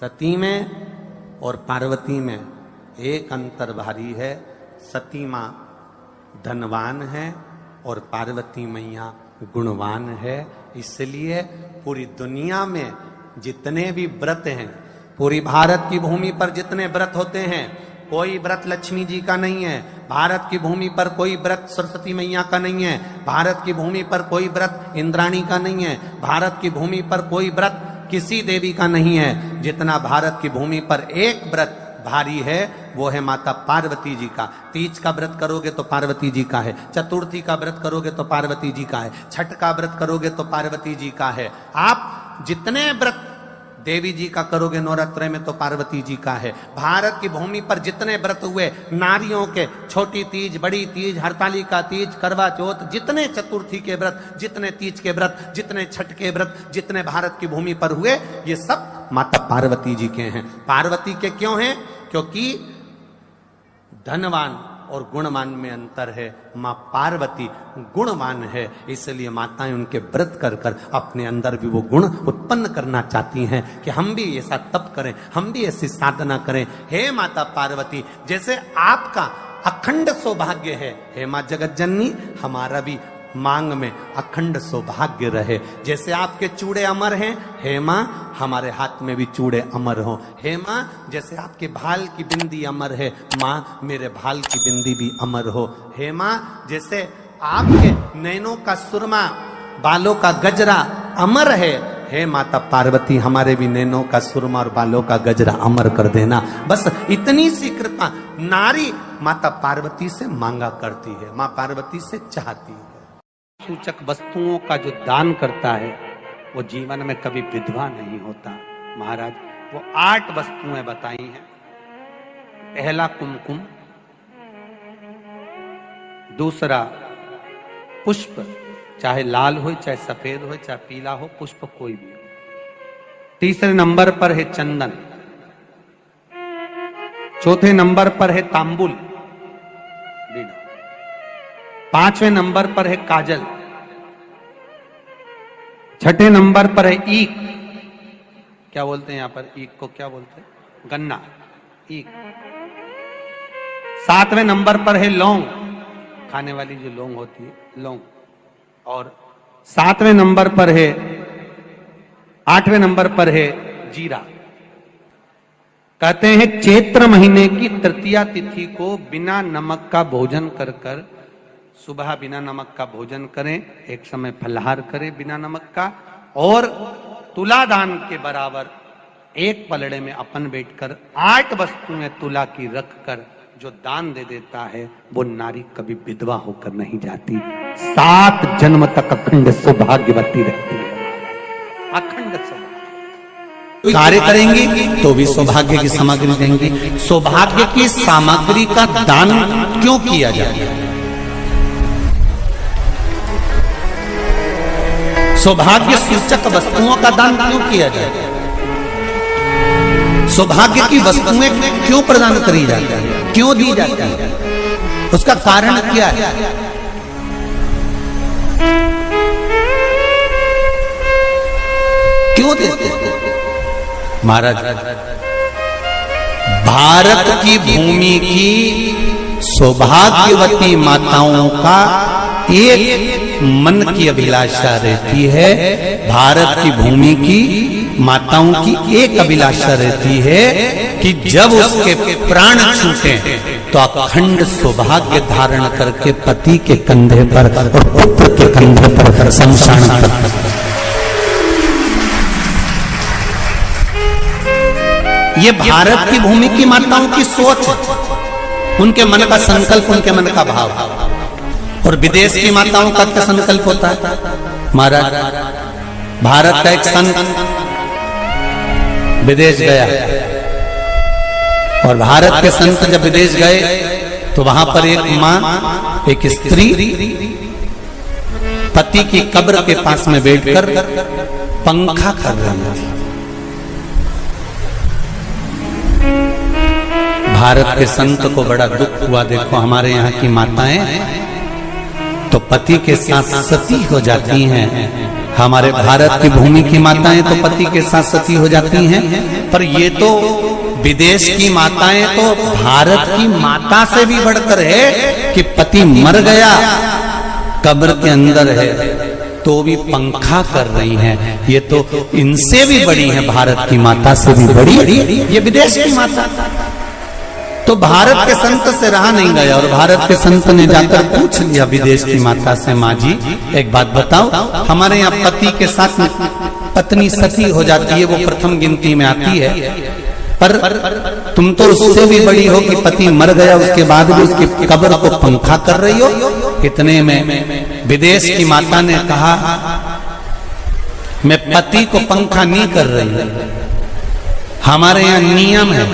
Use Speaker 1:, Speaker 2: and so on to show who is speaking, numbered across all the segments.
Speaker 1: सती में और पार्वती में एक अंतर भारी है। सती मां धनवान है और पार्वती मैया गुणवान है। इसलिए पूरी दुनिया में जितने भी व्रत हैं, पूरी भारत की भूमि पर जितने व्रत होते हैं, कोई व्रत लक्ष्मी जी का नहीं है। भारत की भूमि पर कोई व्रत सरस्वती मैया का नहीं है। भारत की भूमि पर कोई व्रत इंद्राणी का नहीं है। भारत की भूमि पर कोई व्रत किसी देवी का नहीं है। जितना भारत की भूमि पर एक व्रत भारी है वो है माता पार्वती जी का। तीज का व्रत करोगे तो पार्वती जी का है, चतुर्थी का व्रत करोगे तो पार्वती जी का है, छठ का व्रत करोगे तो पार्वती जी का है। आप जितने व्रत देवी जी का करोगे नवरात्र में तो पार्वती जी का है। भारत की भूमि पर जितने व्रत हुए नारियों के, छोटी तीज, बड़ी तीज, हरतालिका तीज, करवा चौथ, जितने चतुर्थी के व्रत, जितने तीज के व्रत, जितने छठ के व्रत, जितने भारत की भूमि पर हुए, ये सब माता पार्वती जी के हैं। पार्वती के क्यों हैं? क्योंकि धनवान और गुणवान में अंतर है। मां पार्वती गुणवान है, इसलिए माताएं उनके व्रत कर कर अपने अंदर भी वो गुण उत्पन्न करना चाहती हैं कि हम भी ऐसा तप करें, हम भी ऐसी साधना करें। हे माता पार्वती, जैसे आपका अखंड सौभाग्य है, हे मां जगत जननी, हमारा भी मांग में अखंड सौभाग्य रहे। जैसे आपके चूड़े अमर हैं, हे मां हमारे हाथ में भी चूड़े अमर हो। हे मां जैसे आपके भाल की बिंदी अमर है, मां मेरे भाल की बिंदी भी अमर हो। हे मां जैसे आपके नैनों का सुरमा, बालों का गजरा अमर है, हे माता पार्वती हमारे भी नैनों का सुरमा और बालों का गजरा अमर कर देना। बस इतनी सी कृपा नारी माता पार्वती से मांगा करती है, मां पार्वती से चाहती है। सूचक वस्तुओं का जो दान करता है वो जीवन में कभी विधवा नहीं होता। महाराज वो 8 वस्तुएं बताई हैं। पहला कुमकुम, दूसरा पुष्प, चाहे लाल हो, चाहे सफेद हो, चाहे पीला हो, पुष्प कोई भी हो। तीसरे नंबर पर है चंदन। चौथे नंबर पर है तांबुल, 5वें नंबर पर है काजल। छठे नंबर पर है ईख। क्या बोलते हैं यहां पर ईख को? क्या बोलते हैं? गन्ना, ईख। 7वें नंबर पर है लौंग, खाने वाली जो लौंग होती है, लौंग। और 7वें नंबर पर है, 8वें नंबर पर है जीरा। कहते हैं चैत्र महीने की तृतीया तिथि को बिना नमक का भोजन कर कर, सुबह बिना नमक का भोजन करें, एक समय फलाहार करें बिना नमक का, और तुलादान के बराबर एक पलड़े में अपन बैठकर 8 वस्तुएं तुला की रख कर जो दान दे देता है वो नारी कभी विधवा होकर नहीं जाती, 7 जन्म तक अखंड सौभाग्यवती रहती है। अखंड सौभाग्य कार्य करेंगी तो भी सौभाग्य की सामग्री देंगी। सौभाग्य की सामग्री का दान क्यों किया जाता है? सौभाग्य सूचक वस्तुओं का दान क्यों किया जाता है? सौभाग्य की वस्तुएं क्यों प्रदान करी जाती है, क्यों दी जाती है? उसका कारण क्या है? क्यों देते हैं? महाराज भारत की भूमि की सौभाग्यवती माताओं का एक मन की अभिलाषा रहती है। भारत की भूमि की माताओं की एक अभिलाषा रहती है कि जब उसके प्राण छूटे तो अखंड सौभाग्य धारण करके पति के कंधे पर और पुत्र के कंधे पर शमशान पर। ये भारत की भूमि की माताओं की सोच, उनके मन का संकल्प, उनके मन का भाव। और विदेश की माताओं का क्या संकल्प होता है? महाराज भारत का एक संत विदेश गया और भारत के संत जब विदेश गए तो वहां पर एक मां, एक स्त्री पति की कब्र के पास में बैठकर पंखा कर रही थी। भारत के संत को बड़ा दुख हुआ, देखो हमारे यहाँ की माताएं तो पति के साथ सती हो जाती हैं हमारे भारत की भूमि की माताएं तो पति के साथ सती हो जाती हैं, पर ये तो विदेश की माताएं तो भारत की माता से भी बढ़कर है कि पति मर गया, कब्र के अंदर है, तो भी पंखा कर रही हैं। ये तो इनसे भी बड़ी है, भारत की माता से भी बड़ी ये विदेश की माता। तो भारत के संत से रहा नहीं गया और भारत के संत ने जाकर पूछ लिया विदेश की माता से, माँ जी एक बात बताओ, हमारे यहाँ पति के साथ पत्नी सती हो जाती है, वो प्रथम गिनती में आती है, पर तुम तो उससे भी बड़ी हो कि पति मर गया उसके बाद भी उसकी कब्र को पंखा कर रही हो। इतने में विदेश की माता ने कहा, मैं पति को पंखा नहीं कर रही, हमारे यहाँ नियम है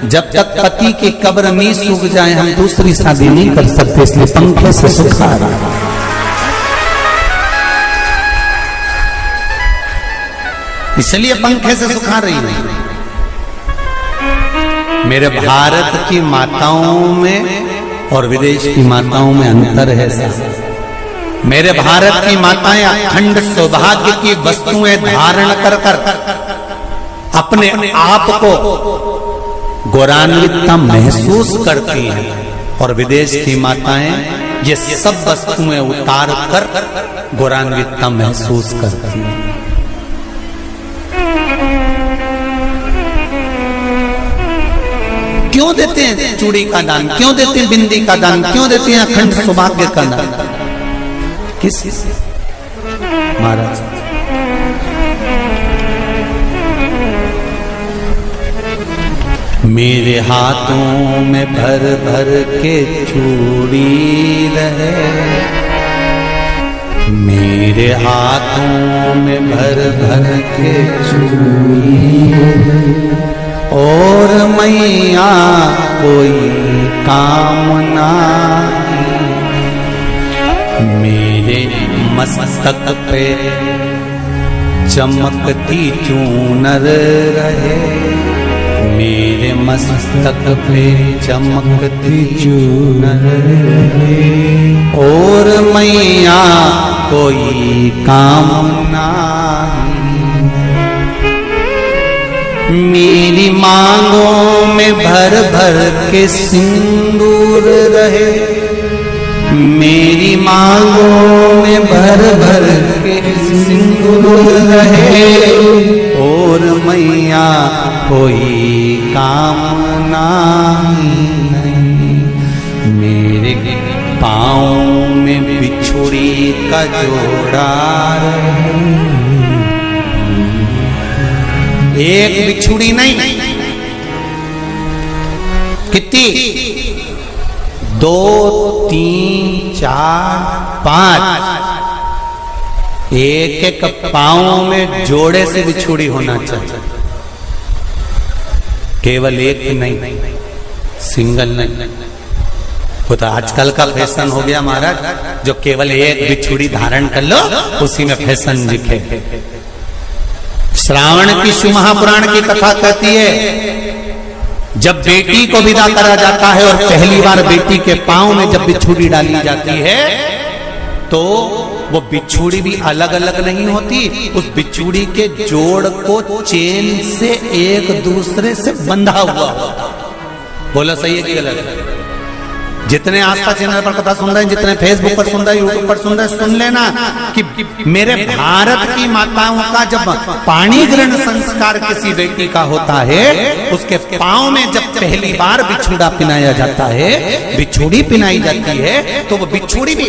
Speaker 1: जब तक पति की कब्र नहीं सूख जाए हम दूसरी शादी नहीं कर सकते, इसलिए पंखे से सुखा रहा। इसलिए पंखे से सुखा रही है। मेरे भारत की माताओं में और विदेश की माताओं में अंतर है साहब। मेरे भारत की माताएं अखंड सौभाग्य की वस्तुएं धारण कर अपने आप को गौरवान्वितता महसूस करती हैं, और विदेश की माताएं ये सब वस्तुएं उतार कर गौरवान्वितता महसूस करती हैं। क्यों देते हैं चूड़ी का दान, क्यों देते हैं बिंदी का दान, क्यों देते हैं अखंड सौभाग्य का दान? किस महाराज मेरे हाथों में भर भर के चूड़ी रहे, मेरे हाथों में भर भर के चूड़ी, और मैया कोई कामना मेरे मस्तक पे चमकती चूनर रहे, मेरे मस्तक पे चमकती चूनर रहे, और मैया कोई कामना मेरी मांगों में भर भर के सिंदूर रहे, मेरी मांगों में भर भर के सिंदूर रहे, और मैया कोई कामना नहीं मेरे पाँव में बिछुड़ी का जोड़ा रहे। एक बिछुड़ी नहीं, कितनी? 2, 3, 4, 5, एक एक पाँव में जोड़े से बिछुड़ी होना चाहिए, केवल एक नहीं, सिंगल नहीं। वो तो आजकल का फैशन हो गया महाराज, जो केवल एक बिछुड़ी धारण कर लो उसी में फैशन दिखे। श्रावण की शिव महापुराण की कथा कहती है, जब बेटी को विदा करा जाता है और पहली बार बेटी के पांव में जब बिछुड़ी डाली जाती है, तो वो बिछुड़ी भी अलग अलग नहीं होती, उस बिछुड़ी के जोड़ को चेन से एक दूसरे से बंधा हुआ होता। बोला सही है कि गलत? जितने आस्था चैनल पर कथा सुन रहे हैं, जितने फेसबुक पर सुन रहे हैं, यूट्यूब पर सुन रहे हैं, सुन लेना कि मेरे भारत की माताओं का जब पाणी ग्रहण संस्कार किसी बेटी का होता है, उसके पांव में जब पहली बार बिछुड़ा पिनाया जाता है, बिछुड़ी पिनाई जाती है, तो वो बिछुड़ी भी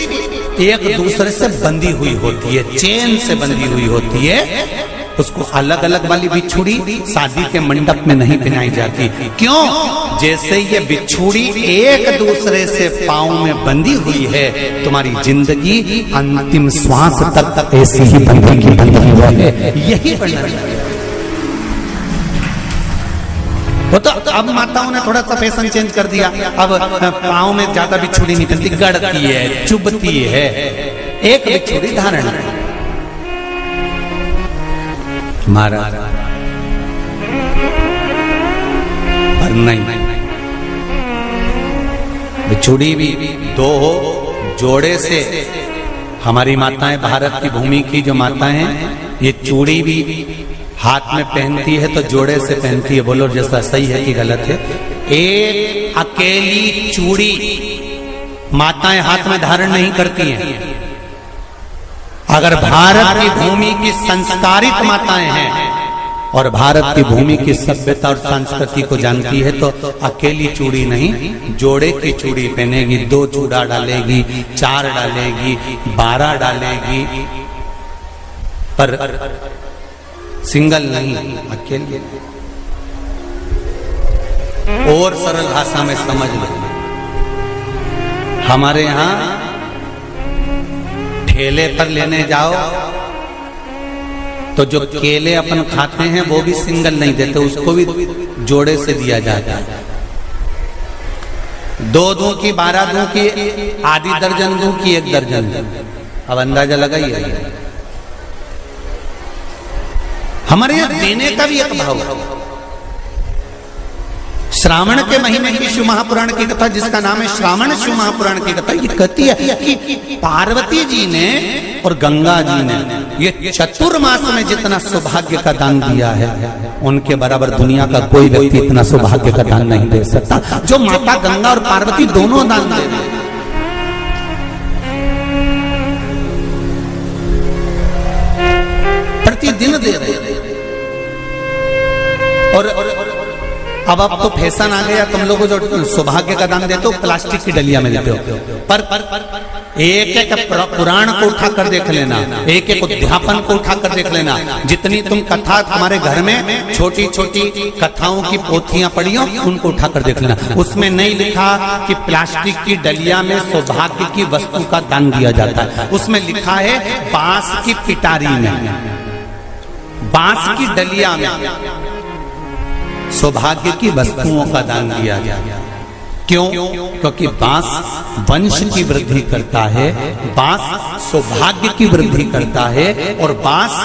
Speaker 1: एक दूसरे से बंधी हुई होती है, चेन से बंधी हुई होती है। उसको अलग अलग वाली बिछुड़ी शादी के मंडप में नहीं पहनाई जाती। क्यों? जैसे ये बिछुड़ी एक दूसरे से पांव में बंधी हुई है, तुम्हारी जिंदगी अंतिम श्वास तक ऐसी ही बंधी है, यही वर्णन है। वो तो अब माताओं ने थोड़ा सा फैशन चेंज कर दिया, अब पांव में ज्यादा बिछुड़ी नहीं पहनती, गड़ती है, चुभती है, एक बिछुड़ी धारण है। महाराज पर नहीं, बिछुड़ी भी दो हो, जोड़े से हमारी माताएं, भारत की भूमि की जो माताएं हैं, ये चूड़ी भी हाथ में पहनती है तो जोड़े से पहनती है। बोलो जैसा सही है कि गलत है? एक अकेली चूड़ी माताएं हाथ में धारण नहीं करती हैं। अगर भारत की भूमि की संस्कारित माताएं हैं और भारत की भूमि की सभ्यता और संस्कृति को जानती है तो अकेली चूड़ी नहीं, जोड़े की चूड़ी पहनेगी, 2 चूड़ा डालेगी, 4 डालेगी, 12 डालेगी, पर सिंगल नहीं, अकेले। और सरल भाषा में समझ लो, हमारे यहां ठेले पर लेने जाओ तो जो केले अपन खाते हैं वो भी सिंगल नहीं देते, उसको भी जोड़े से दिया जाता है। 2 दूं की, 12 दूं की, आधी दर्जन दूं की 1 दर्जन दूं। अब अंदाजा लगाइए। हमारे यहां देने का भी एक भाव है। श्रावण के महीने की शिव महापुराण की कथा, जिसका नाम है श्रावण शिव महापुराण की कथा, ये कहती है कि पार्वती जी ने और गंगा जी ने ये चतुर्मास में जितना सौभाग्य का दान दिया है, उनके बराबर दुनिया का कोई व्यक्ति इतना सौभाग्य का दान नहीं दे सकता जो माता गंगा और पार्वती दोनों दान दे रहे। प्रतिदिन दे रहे। और अब तो फैशन आ गया, तुम लोगों जो सौभाग्य का दान देते हो प्लास्टिक की डलिया में देते हो, पर एक एक पुराण को उठा कर देख लेना, एक एक उद्यापन को उठा कर देख लेना। जितनी तुम कथा तुम्हारे घर में छोटी छोटी कथाओं की पोथियां पढ़ी हो, उनको उठा कर देख लेना। उसमें नहीं लिखा कि प्लास्टिक की डलिया में सौभाग्य की वस्तु का दान दिया जाता है। उसमें लिखा है बांस की पिटारी में, बांस की डलिया में सौभाग्य की वस्तुओं का दान दिया जाए। क्यों? क्योंकि बांस वंश की वृद्धि करता है, बांस सौभाग्य की वृद्धि करता है, और बांस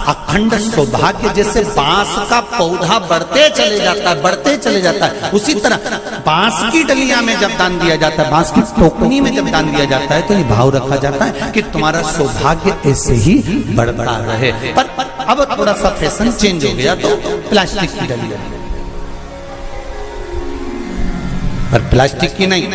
Speaker 1: अखंड सौभाग्य। जैसे बांस का पौधा बढ़ते चले जाता है, बढ़ते चले जाता है, उसी तरह बांस की डलिया में जब दान दिया जाता है, बांस की टोकनी में जब दान दिया जाता है, तो ये भाव रखा जाता है कि तुम्हारा सौभाग्य ऐसे ही बढ़ता रहे। पर अब थोड़ा सा फैशन चेंज हो गया तो प्लास्टिक की डलिया, पर प्लास्टिक की नहीं,